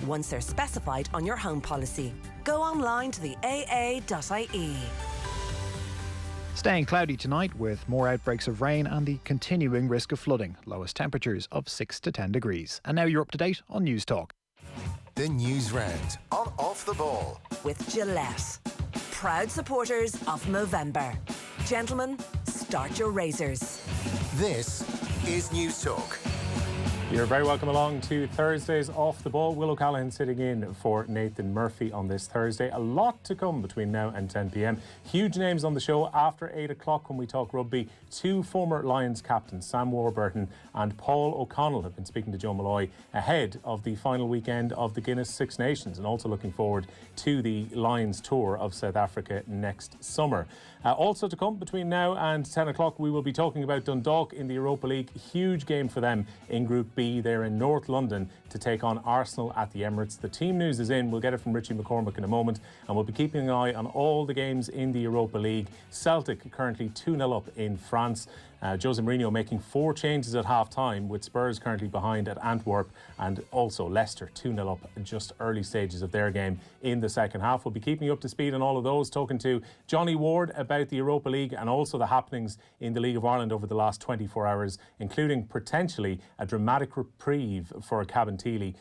once they're specified on your home policy. Go online to the aa.ie. Staying cloudy tonight with more outbreaks of rain and the continuing risk of flooding. Lowest temperatures of 6 to 10 degrees. And now you're up to date on News Talk. The News Round on Off the Ball. With Gillette. Proud supporters of Movember. Gentlemen, start your razors. This is News Talk. You're very welcome along to Thursday's Off the Ball. Will O'Callaghan sitting in for Nathan Murphy on this Thursday. A lot to come between now and 10 p.m. Huge names on the show after 8 o'clock when we talk rugby. Two former Lions captains, Sam Warburton and Paul O'Connell, have been speaking to Joe Molloy ahead of the final weekend of the Guinness Six Nations, and also looking forward to the Lions tour of South Africa next summer. Also to come between now and 10 o'clock, we will be talking about Dundalk in the Europa League. Huge game for them in Group B. They're in North London to take on Arsenal at the Emirates. The team news is in. We'll get it from Richie McCormack in a moment, and we'll be keeping an eye on all the games in the Europa League. Celtic currently 2-0 up in France. Jose Mourinho making 4 changes at half-time, with Spurs currently behind at Antwerp, and also Leicester 2-0 up in just early stages of their game in the second half. We'll be keeping you up to speed on all of those, talking to Johnny Ward about the Europa League and also the happenings in the League of Ireland over the last 24 hours, including potentially a dramatic reprieve for Cabinteely,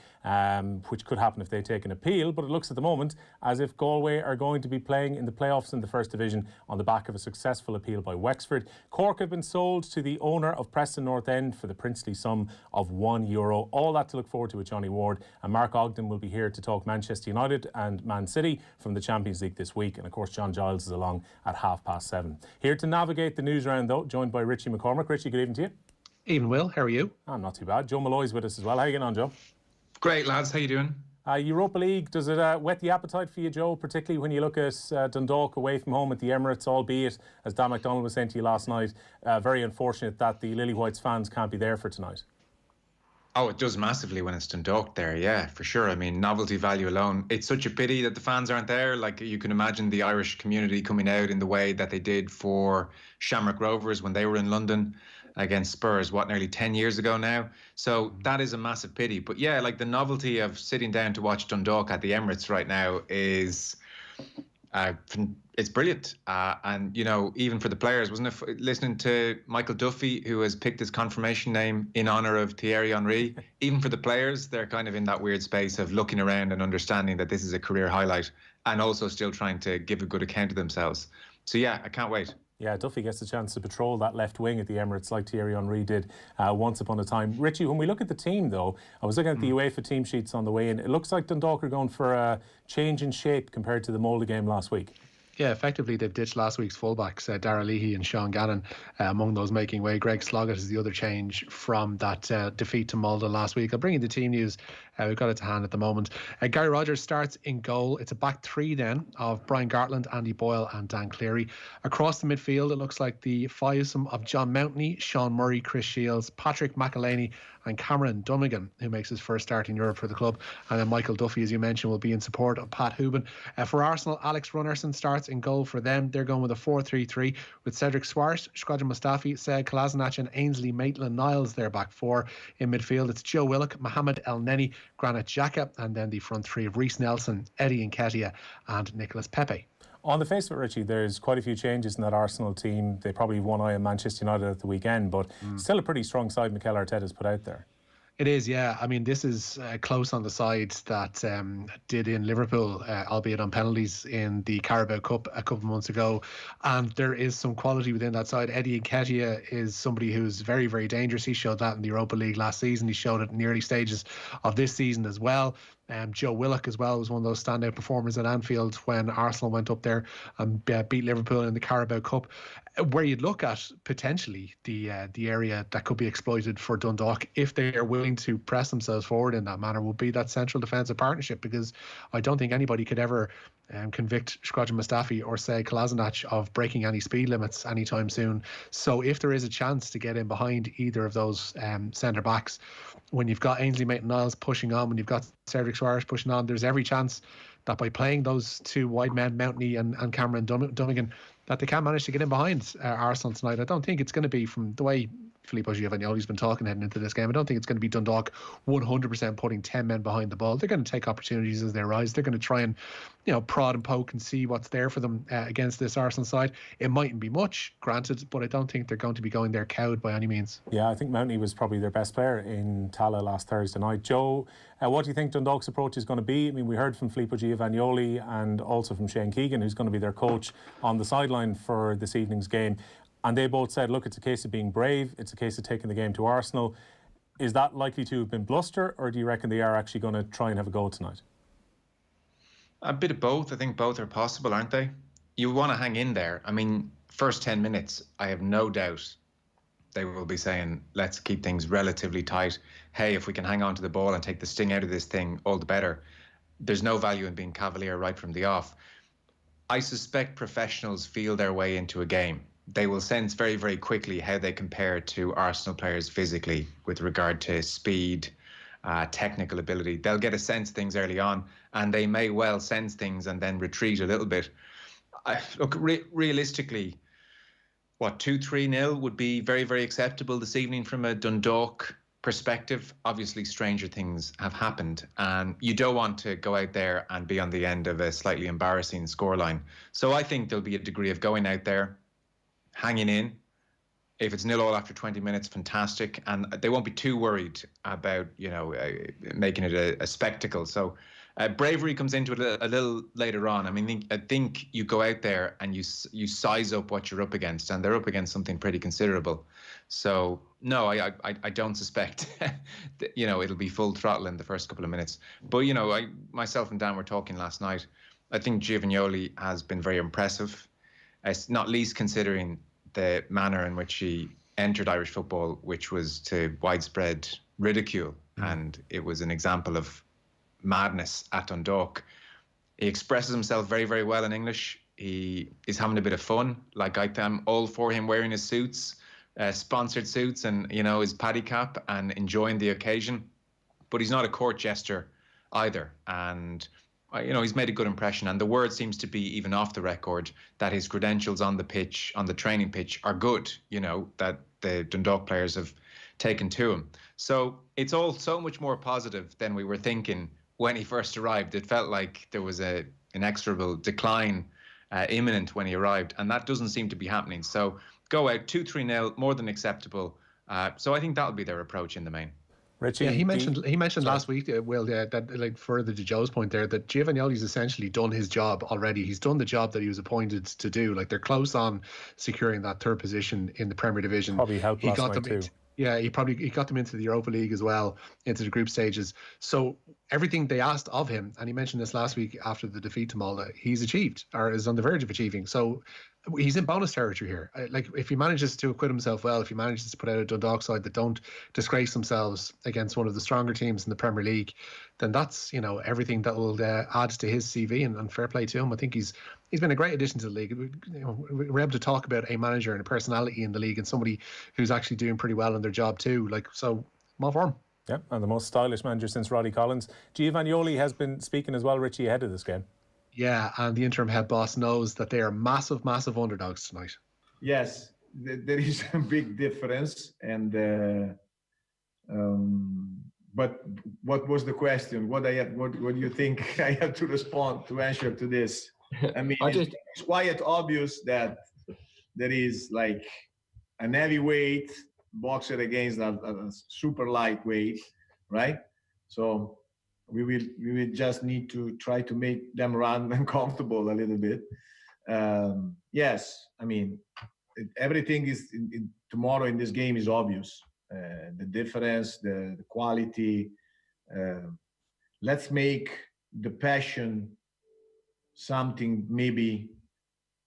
which could happen if they take an appeal. But it looks at the moment as if Galway are going to be playing in the playoffs in the First Division on the back of a successful appeal by Wexford. Cork have been sold to the owner of Preston North End for the princely sum of €1. All that to look forward to with Johnny Ward. And Mark Ogden will be here to talk Manchester United and Man City from the Champions League this week. And of course, John Giles is along at 7:30. Here to navigate the news round, though, joined by Richie McCormack. Richie, good evening to you. Evening, Will. How are you? I'm not too bad. Joe Molloy's with us as well. How are you getting on, Joe? Great, lads. How you doing? Europa League, does it whet the appetite for you, Joe, particularly when you look at Dundalk away from home at the Emirates, albeit, as Dan McDonald was saying to you last night, very unfortunate that the Lily Whites fans can't be there for tonight. Oh, it does massively when it's Dundalk there, yeah, for sure. I mean, novelty value alone. It's such a pity that the fans aren't there. Like, you can imagine the Irish community coming out in the way that they did for Shamrock Rovers when they were in London against Spurs, nearly 10 years ago now. So that is a massive pity. But yeah, like, the novelty of sitting down to watch Dundalk at the Emirates right now is... it's brilliant. And, you know, even for the players, wasn't it listening to Michael Duffy, who has picked his confirmation name in honour of Thierry Henry, even for the players, they're kind of in that weird space of looking around and understanding that this is a career highlight and also still trying to give a good account of themselves. So, yeah, I can't wait. Yeah, Duffy gets the chance to patrol that left wing at the Emirates like Thierry Henry did once upon a time. Richie, when we look at the team, though, I was looking at the UEFA team sheets on the way in. It looks like Dundalk are going for a change in shape compared to the Molde game last week. Yeah, effectively they've ditched last week's fullbacks, Dara Leahy and Sean Gannon, among those making way. Greg Sloggett is the other change from that defeat to Molde last week. I'll bring you the team news. We've got it to hand at the moment. Gary Rogers starts in goal. It's a back three then of Brian Gartland, Andy Boyle and Dan Cleary. Across the midfield, it looks like the fivesome of John Mountney, Sean Murray, Chris Shields, Patrick McElhaney and Cameron Dunnigan, who makes his first start in Europe for the club. And then Michael Duffy, as you mentioned, will be in support of Pat Hooban. For Arsenal, Alex Runnerson starts in goal for them. They're going with a 4-3-3 with Cedric Swart, Shkodran Mustafi, Saad Kolasinac and Ainsley Maitland-Niles their back four. In midfield, it's Joe Willock, Mohamed El Neni, Granit Xhaka, and then the front three of Reece Nelson, Eddie Nketiah and Nicolas Pepe. On the face of it, Richie, there's quite a few changes in that Arsenal team. They probably have one eye on Manchester United at the weekend, but still a pretty strong side Mikel Arteta's put out there. It is, yeah. I mean, this is close on the side that did in Liverpool, albeit on penalties in the Carabao Cup a couple of months ago. And there is some quality within that side. Eddie Nketiah is somebody who's very, very dangerous. He showed that in the Europa League last season. He showed it in the early stages of this season as well. Joe Willock as well was one of those standout performers at Anfield when Arsenal went up there and beat Liverpool in the Carabao Cup. Where you'd look at potentially the area that could be exploited for Dundalk if they are willing to press themselves forward in that manner would be that central defensive partnership, because I don't think anybody could ever convict Shkodran Mustafi or say Kolasinac of breaking any speed limits anytime soon. So if there is a chance to get in behind either of those centre backs, when you've got Ainsley Maitland-Niles pushing on, when you've got Cedric Suarez pushing on, there's every chance that by playing those two wide men, Mountney and Cameron Dunnigan, that they can manage to get in behind Arsenal tonight. I don't think it's going to be, from the way Filippo Giovagnoli's been talking heading into this game. I don't think it's going to be Dundalk 100% putting 10 men behind the ball. They're going to take opportunities as they arise. They're going to try and, prod and poke and see what's there for them against this Arsenal side. It mightn't be much, granted, but I don't think they're going to be going there cowed by any means. Yeah, I think Mountney was probably their best player in Tala last Thursday night. Joe, what do you think Dundalk's approach is going to be? I mean, we heard from Filippo Giovagnoli and also from Shane Keegan, who's going to be their coach on the sideline for this evening's game. And they both said, look, it's a case of being brave. It's a case of taking the game to Arsenal. Is that likely to have been bluster, or do you reckon they are actually going to try and have a go tonight? A bit of both. I think both are possible, aren't they? You want to hang in there. I mean, first 10 minutes, I have no doubt they will be saying, let's keep things relatively tight. Hey, if we can hang on to the ball and take the sting out of this thing, all the better. There's no value in being cavalier right from the off. I suspect professionals feel their way into a game. They will sense very, very quickly how they compare to Arsenal players physically with regard to speed, technical ability. They'll get a sense of things early on, and they may well sense things and then retreat a little bit. Realistically, 2-3-0 would be very, very acceptable this evening from a Dundalk perspective. Obviously, stranger things have happened, and you don't want to go out there and be on the end of a slightly embarrassing scoreline. So I think there'll be a degree of going out there, hanging in. If it's 0-0 after 20 minutes, fantastic. And they won't be too worried about, making it a spectacle. So bravery comes into it a little later on. I mean, I think you go out there and you size up what you're up against, and they're up against something pretty considerable. So, no, I don't suspect, that, it'll be full throttle in the first couple of minutes. But, myself and Dan were talking last night. I think Giovagnoli has been very impressive, not least considering the manner in which he entered Irish football, which was to widespread ridicule. And it was an example of madness at Dundalk. He expresses himself very, very well in English. He is having a bit of fun. Like, I'm all for him wearing his suits, sponsored suits, and, his paddy cap, and enjoying the occasion. But he's not a court jester either. And he's made a good impression, and the word seems to be, even off the record, that his credentials on the pitch, on the training pitch, are good, that the Dundalk players have taken to him. So it's all so much more positive than we were thinking when he first arrived. It felt like there was an inexorable decline imminent when he arrived, and that doesn't seem to be happening. So go out 2-3-0, more than acceptable. So I think that'll be their approach in the main. Richie, yeah, he mentioned last week, that, like, further to Joe's point there, that Giovagnoli's essentially done his job already. He's done the job that he was appointed to do. Like, they're close on securing that third position in the Premier Division. Probably helped last night too. Yeah, he got them into the Europa League as well, into the group stages. So everything they asked of him, and he mentioned this last week after the defeat to Molde, he's achieved, or is on the verge of achieving. So he's in bonus territory here. Like, if he manages to acquit himself well, if he manages to put out a Dundalk side that don't disgrace themselves against one of the stronger teams in the Premier League, then that's, everything that will add to his CV, and fair play to him. I think he's been a great addition to the league. We're able to talk about a manager and a personality in the league, and somebody who's actually doing pretty well in their job too. Like, so, I'm all for him. Yeah, and the most stylish manager since Roddy Collins. Giovagnoli has been speaking as well, Richie, ahead of this game. Yeah, and the interim head boss knows that they are massive, massive underdogs tonight. Yes, there is a big difference. And but what was the question? What do you think I have to respond to answer to this? I mean, it's quite obvious that there is like an heavyweight boxer against a super lightweight, right? So we will just need to try to make them run uncomfortable a little bit. Yes, I mean, everything is tomorrow in this game is obvious. The difference, the quality. Let's make the passion something maybe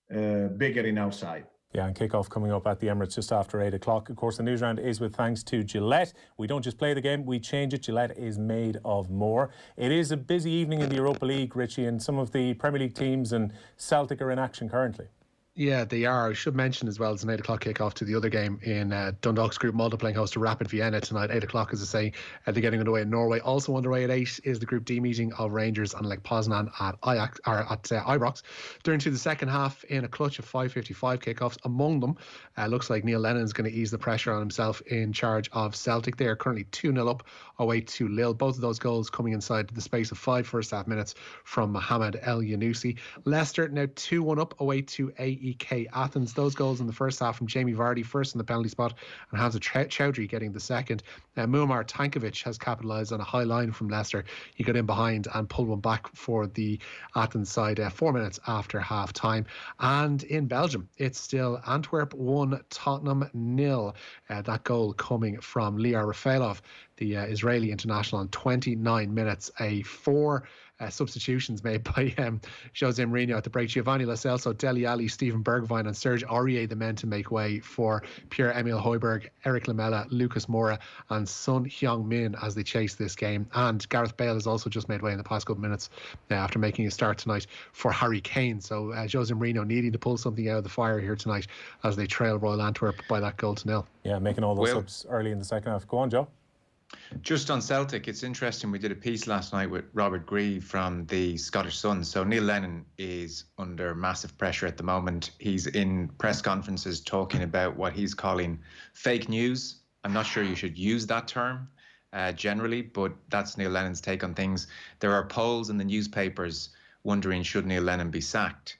bigger in our side. Yeah, and kick-off coming up at the Emirates just after 8 o'clock. Of course, the news round is with thanks to Gillette. We don't just play the game, we change it. Gillette is made of more. It is a busy evening in the Europa League, Richie, and some of the Premier League teams and Celtic are in action currently. Yeah, they are. I should mention as well, it's an 8 o'clock kickoff to the other game in Dundalk's group, Malta playing host to Rapid Vienna tonight, 8 o'clock, as I say. They're getting underway in Norway. Also underway at 8 is the Group D meeting of Rangers and Lech Poznan at Ibrox. They're into the second half in a clutch of 5:55 kickoffs. Among them, looks like Neil Lennon's going to ease the pressure on himself in charge of Celtic. They are currently 2-0 up away to Lille. Both of those goals coming inside the space of 5 first half minutes from Mohamed El Yunusi. Leicester now 2-1 up away to AEK Athens. Those goals in the first half from Jamie Vardy, first in the penalty spot, and Hamza Chowdhury getting the second. Muammar Tankovic has capitalised on a high line from Leicester. He got in behind and pulled one back for the Athens side 4 minutes after half time. And in Belgium, it's still Antwerp 1, Tottenham 0. That goal coming from Lior Rafaelov, the Israeli international, on 29 minutes. 4 substitutions made by Jose Mourinho at the break. Giovanni Lo Celso, Dele Alli, Steven Bergwijn and Serge Aurier, the men to make way for Pierre-Emile Højbjerg, Eric Lamela, Lucas Moura and Son Heung-min as they chase this game. And Gareth Bale has also just made way in the past couple of minutes after making a start tonight for Harry Kane. So Jose Mourinho needing to pull something out of the fire here tonight as they trail Royal Antwerp by that goal to 0. Yeah, making all those subs early in the second half. Go on, Joe. Just on Celtic, it's interesting. We did a piece last night with Robert Grieve from the Scottish Sun. So Neil Lennon is under massive pressure at the moment. He's in press conferences talking about what he's calling fake news. I'm not sure you should use that term generally, but that's Neil Lennon's take on things. There are polls in the newspapers wondering, should Neil Lennon be sacked?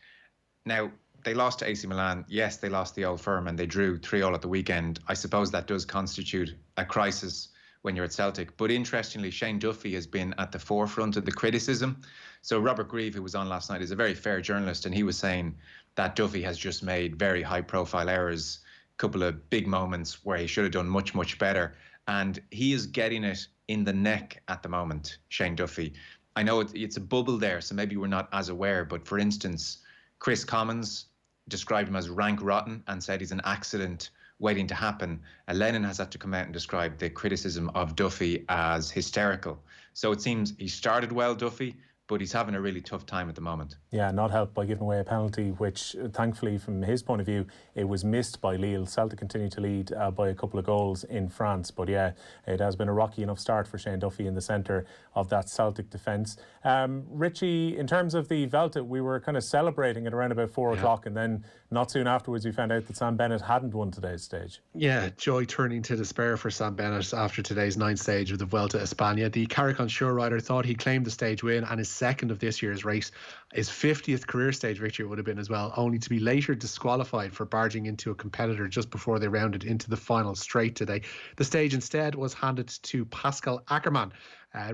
Now, they lost to AC Milan. Yes, they lost the Old Firm and they drew 3-3 at the weekend. I suppose that does constitute a crisis when you're at Celtic. But interestingly, Shane Duffy has been at the forefront of the criticism. So Robert Grieve, who was on last night, is a very fair journalist, and he was saying that Duffy has just made very high-profile errors, a couple of big moments where he should have done much, much better. And he is getting it in the neck at the moment, Shane Duffy. I know it's a bubble there, so maybe we're not as aware, but for instance, Chris Commons described him as rank rotten and said he's an accident waiting to happen. Lennon has had to come out and describe the criticism of Duffy as hysterical. So it seems he started well, Duffy, but he's having a really tough time at the moment. Yeah, not helped by giving away a penalty, which thankfully from his point of view, it was missed by Lille. Celtic continue to lead by a couple of goals in France. But yeah, it has been a rocky enough start for Shane Duffy in the centre of that Celtic defence. Richie, in terms of the Vuelta, we were kind of celebrating at around about 4 o'clock, and then not soon afterwards we found out that Sam Bennett hadn't won today's stage. Yeah, joy turning to despair for Sam Bennett after today's 9th stage of the Vuelta a España. The Caricon Sure rider thought he claimed the stage win and his second of this year's race. His 50th career stage victory would have been as well, only to be later disqualified for barging into a competitor just before they rounded into the final straight today. The stage instead was handed to Pascal Ackermann.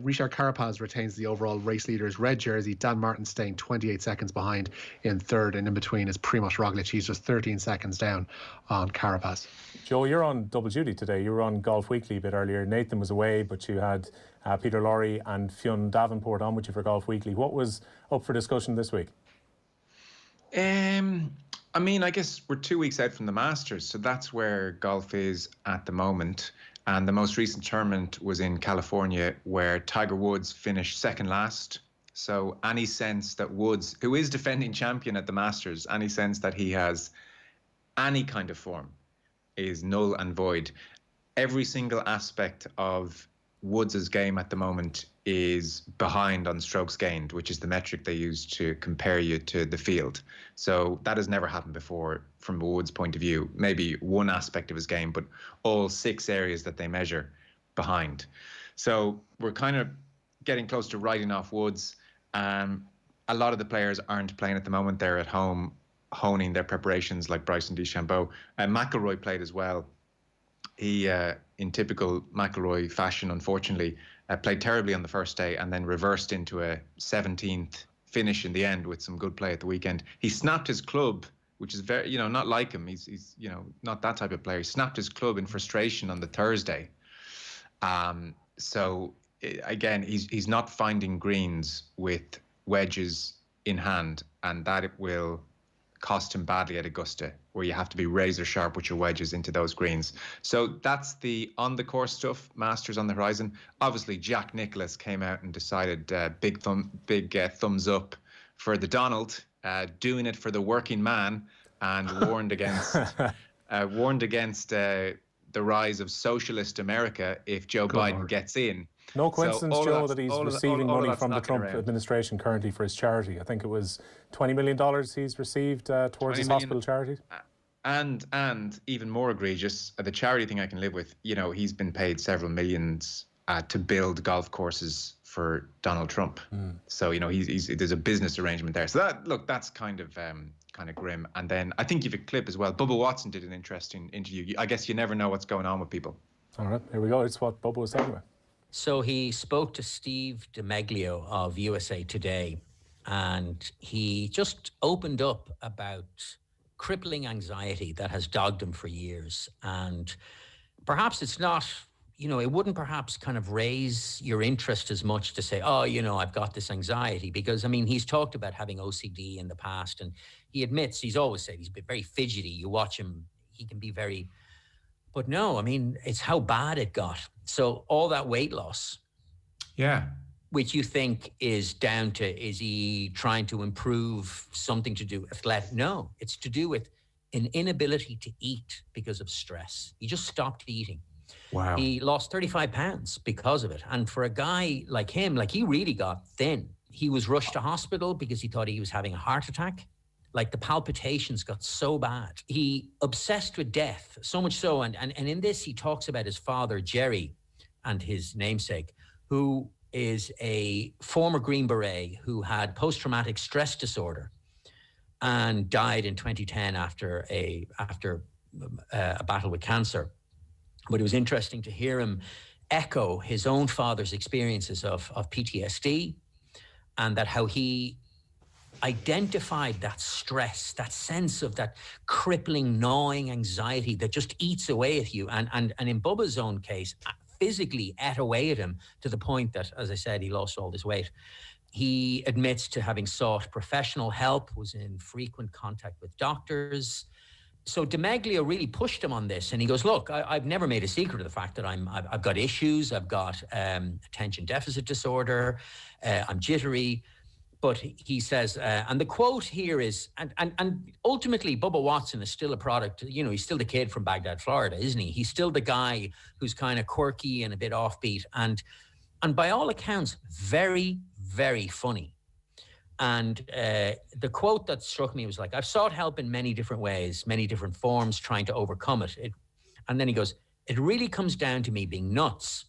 Richard Carapaz retains the overall race leader's red jersey. Dan Martin staying 28 seconds behind in third, and in between is Primoz Roglic. He's just 13 seconds down on Carapaz. Joe, you're on double duty today. You were on Golf Weekly a bit earlier. Nathan was away, but you had Peter Lorre and Fionn Davenport on with you for Golf Weekly. What was up for discussion this week? I mean, I guess we're 2 weeks out from the Masters, so that's where golf is at the moment. And the most recent tournament was in California, where Tiger Woods finished second last. So any sense that Woods, who is defending champion at the Masters, any sense that he has any kind of form is null and void. Every single aspect of Woods' game at the moment is behind on strokes gained, which is the metric they use to compare you to the field. So that has never happened before from Woods' point of view. Maybe one aspect of his game, but all 6 areas that they measure behind. So we're kind of getting close to writing off Woods. A lot of the players aren't playing at the moment. They're at home honing their preparations, like Bryson DeChambeau. McIlroy played as well. He, in typical McIlroy fashion, unfortunately, played terribly on the first day and then reversed into a 17th finish in the end with some good play at the weekend. He snapped his club, which is very, not like him. He's not that type of player. He snapped his club in frustration on the Thursday. So again, he's not finding greens with wedges in hand, and that it will cost him badly at Augusta, where you have to be razor sharp with your wedges into those greens. So that's the on-the-course stuff. Masters on the horizon. Obviously, Jack Nicklaus came out and decided big thumbs up for the Donald, doing it for the working man. and warned against the rise of socialist America if Joe Biden gets in. No coincidence, So Joe, that he's receiving money from the Trump administration currently for his charity. I think it was $20 million he's received towards his hospital charity. And even more egregious, the charity thing I can live with. You know, he's been paid several millions to build golf courses for Donald Trump. So, you know, there's a business arrangement there. So that's kind of grim. And then I think you've a clip as well. Bubba Watson did an interesting interview. I guess you never know what's going on with people. All right, here we go. It's what Bubba was talking about. So he spoke to Steve DiMeglio of USA Today, and he just opened up about crippling anxiety that has dogged him for years. And perhaps it's not, it wouldn't perhaps kind of raise your interest as much to say, oh, I've got this anxiety, because, he's talked about having OCD in the past, and he admits, he's always said he's been very fidgety. You watch him, he can be very, but no, it's how bad it got. So all that weight loss. Yeah. Which you think is down to, is he trying to improve something to do with athletic? No, it's to do with an inability to eat because of stress. He just stopped eating. Wow. He lost 35 pounds because of it. And for a guy like him, he really got thin. He was rushed to hospital because he thought he was having a heart attack. Like the palpitations got so bad. He obsessed with death, so much so. And in this, he talks about his father, Jerry, and his namesake, who is a former Green Beret who had post-traumatic stress disorder and died in 2010 after a battle with cancer. But it was interesting to hear him echo his own father's experiences of PTSD, and that how he identified that stress, that sense of that crippling, gnawing anxiety that just eats away at you. And in Bubba's own case, physically ate away at him to the point that, as I said, he lost all this weight. He admits to having sought professional help, was in frequent contact with doctors. So DiMeglio really pushed him on this, and he goes, look, I've never made a secret of the fact that I've got issues. I've got attention deficit disorder. I'm jittery. But he says, and the quote here is, and ultimately Bubba Watson is still a product, he's still the kid from Baghdad, Florida, isn't he? He's still the guy who's kind of quirky and a bit offbeat, and by all accounts, very, very funny. And the quote that struck me was like, I've sought help in many different ways, many different forms, trying to overcome it. And then he goes, it really comes down to me being nuts.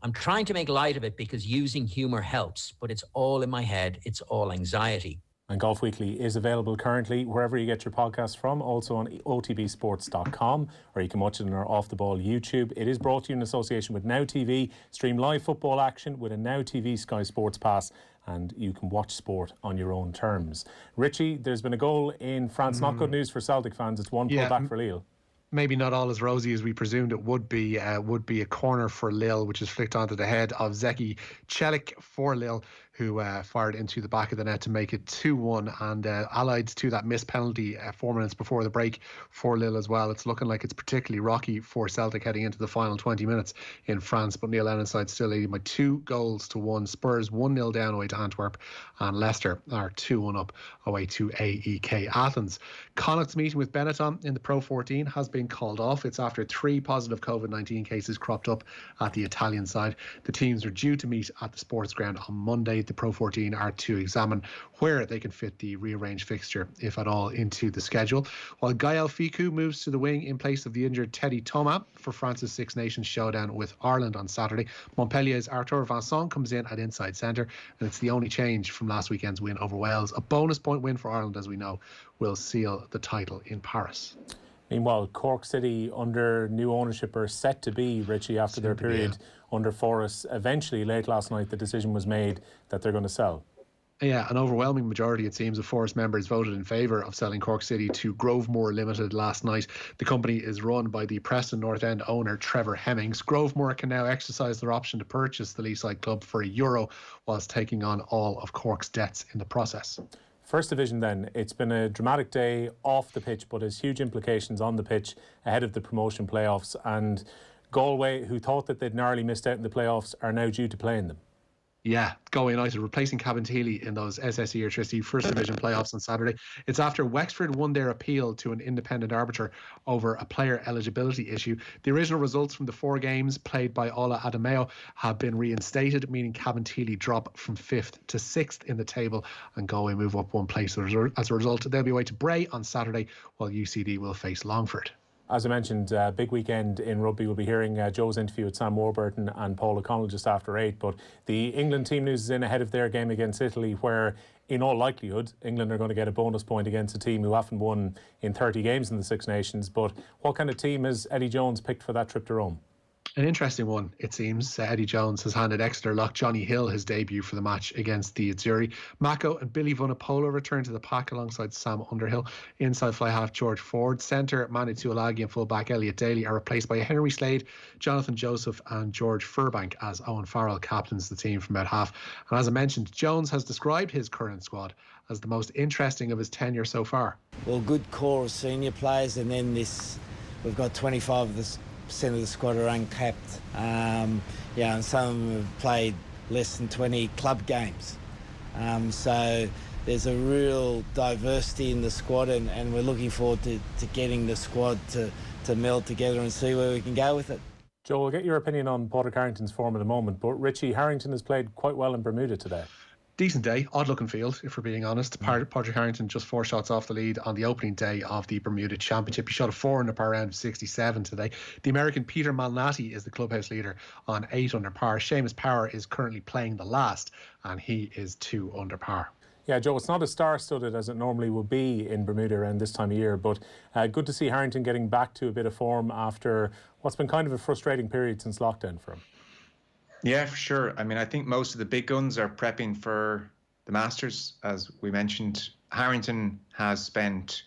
I'm trying to make light of it because using humor helps, but it's all in my head. It's all anxiety. And Golf Weekly is available currently wherever you get your podcasts from, also on otbsports.com, or you can watch it on our Off the Ball YouTube. It is brought to you in association with Now TV. Stream live football action with a Now TV Sky Sports Pass, and you can watch sport on your own terms. Richie, there's been a goal in France. Not good news for Celtic fans. It's one pull back for Lille. Maybe not all as rosy as we presumed it would be a corner for Lille, which is flicked onto the head of Zeki Celik for Lille, who fired into the back of the net to make it 2-1, and allied to that missed penalty 4 minutes before the break for Lille as well. It's looking like it's particularly rocky for Celtic heading into the final 20 minutes in France, but Neil Lennon's side still leading by 2-1. Spurs 1-0 down away to Antwerp, and Leicester are 2-1 up away to AEK Athens. Connacht's meeting with Benetton in the Pro 14 has been called off. It's after 3 positive COVID-19 cases cropped up at the Italian side. The teams are due to meet at the sports ground on Monday. The Pro 14 are to examine where they can fit the rearranged fixture, if at all, into the schedule. While Gaël Fickou moves to the wing in place of the injured Teddy Thomas for France's Six Nations showdown with Ireland on Saturday. Montpellier's Arthur Vincent comes in at inside centre, and it's the only change from last weekend's win over Wales. A bonus point win for Ireland, as we know, will seal the title in Paris. Meanwhile, Cork City under new ownership are set to be, Richie, after their period under Forrest. Eventually, late last night, the decision was made that they're going to sell. Yeah, an overwhelming majority, it seems, of Forest members voted in favour of selling Cork City to Grovemore Limited last night. The company is run by the Preston North End owner Trevor Hemmings. Grovemore can now exercise their option to purchase the Leaside club for €1, whilst taking on all of Cork's debts in the process. First Division then, it's been a dramatic day off the pitch, but has huge implications on the pitch ahead of the promotion playoffs. And Galway, who thought that they'd narrowly missed out in the playoffs, are now due to play in them. Yeah, Go United replacing Cabinteely in those SSE Electricity First Division playoffs on Saturday. It's after Wexford won their appeal to an independent arbiter over a player eligibility issue. The original results from the 4 games played by Ola Adameo have been reinstated, meaning Cabinteely drop from 5th to 6th in the table and Galway move up 1 place. As a result, they'll be away to Bray on Saturday, while UCD will face Longford. As I mentioned, big weekend in rugby. We'll be hearing Joe's interview with Sam Warburton and Paul O'Connell just after 8. But the England team news is in ahead of their game against Italy, where in all likelihood England are going to get a bonus point against a team who haven't won in 30 games in the Six Nations. But what kind of team has Eddie Jones picked for that trip to Rome? An interesting one, it seems. Eddie Jones has handed Exeter lock Johnny Hill his debut for the match against the Azzurri. Mako and Billy Vunipola return to the pack alongside Sam Underhill. Inside fly half George Ford. Centre Manu Tuolagi and fullback Elliot Daly are replaced by Henry Slade, Jonathan Joseph and George Furbank as Owen Farrell captains the team from about half. And as I mentioned, Jones has described his current squad as the most interesting of his tenure so far. Well, good core of senior players, and then we've got 25 of this % of the squad are uncapped. And some of them have played less than 20 club games. So there's a real diversity in the squad, and we're looking forward to getting the squad to meld together and see where we can go with it. Joe, we'll get your opinion on Padraig Harrington's form in a moment, but Richie, Harrington has played quite well in Bermuda today. Decent day, odd looking field, if we're being honest. Padraig Harrington just 4 shots off the lead on the opening day of the Bermuda Championship. He shot a 4 under par round of 67 today. The American Peter Malnati is the clubhouse leader on 8 under par. Seamus Power is currently playing the last, and he is 2 under par. Yeah, Joe, it's not as star-studded as it normally would be in Bermuda around this time of year, but good to see Harrington getting back to a bit of form after what's been kind of a frustrating period since lockdown for him. Yeah, for sure. I mean, I think most of the big guns are prepping for the Masters, as we mentioned. Harrington has spent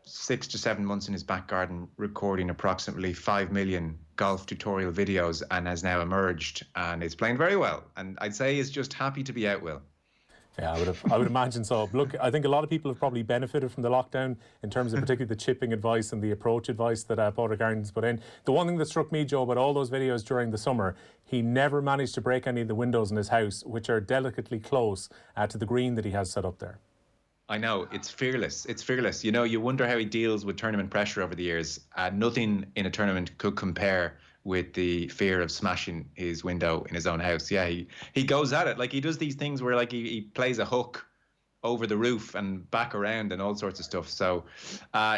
6 to 7 months in his back garden recording approximately 5 million golf tutorial videos and has now emerged and is playing very well. And I'd say he's just happy to be out, Will. Yeah, I would imagine so. Look, I think a lot of people have probably benefited from the lockdown in terms of particularly the chipping advice and the approach advice that Padraig Harrington's put in. The one thing that struck me, Joe, about all those videos during the summer, he never managed to break any of the windows in his house, which are delicately close to the green that he has set up there. I know, it's fearless. It's fearless. You know, you wonder how he deals with tournament pressure over the years. Nothing in a tournament could compare with the fear of smashing his window in his own house. Yeah, he goes at it. Like, he does these things where, like, he plays a hook over the roof and back around and all sorts of stuff. So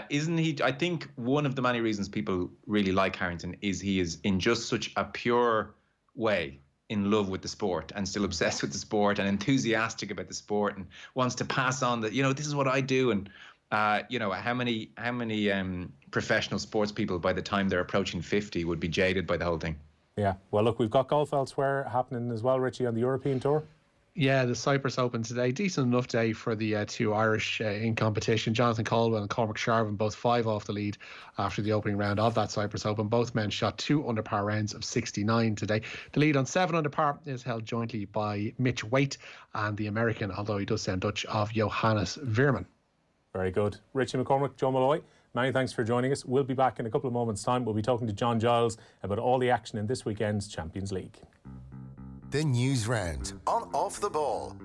isn't he, I think one of the many reasons people really like Harrington is he is in just such a pure way in love with the sport and still obsessed with the sport and enthusiastic about the sport and wants to pass on that, you know, this is what I do. And you know, how many professional sports people by the time they're approaching 50 would be jaded by the whole thing? Yeah, well, look, we've got golf elsewhere happening as well, Richie, on the European Tour. Yeah, the Cyprus Open today. Decent enough day for the 2 Irish in competition. Jonathan Caldwell and Cormac Sharvin both 5 off the lead after the opening round of that Cyprus Open. Both men shot 2 under par rounds of 69 today. The lead on 7 under par is held jointly by Mitch Waite and the American, although he does sound Dutch, of Johannes Veerman. Very good. Richie McCormack, Joe Molloy, many thanks for joining us. We'll be back in a couple of moments' time. We'll be talking to John Giles about all the action in this weekend's Champions League. The News Round on Off the Ball.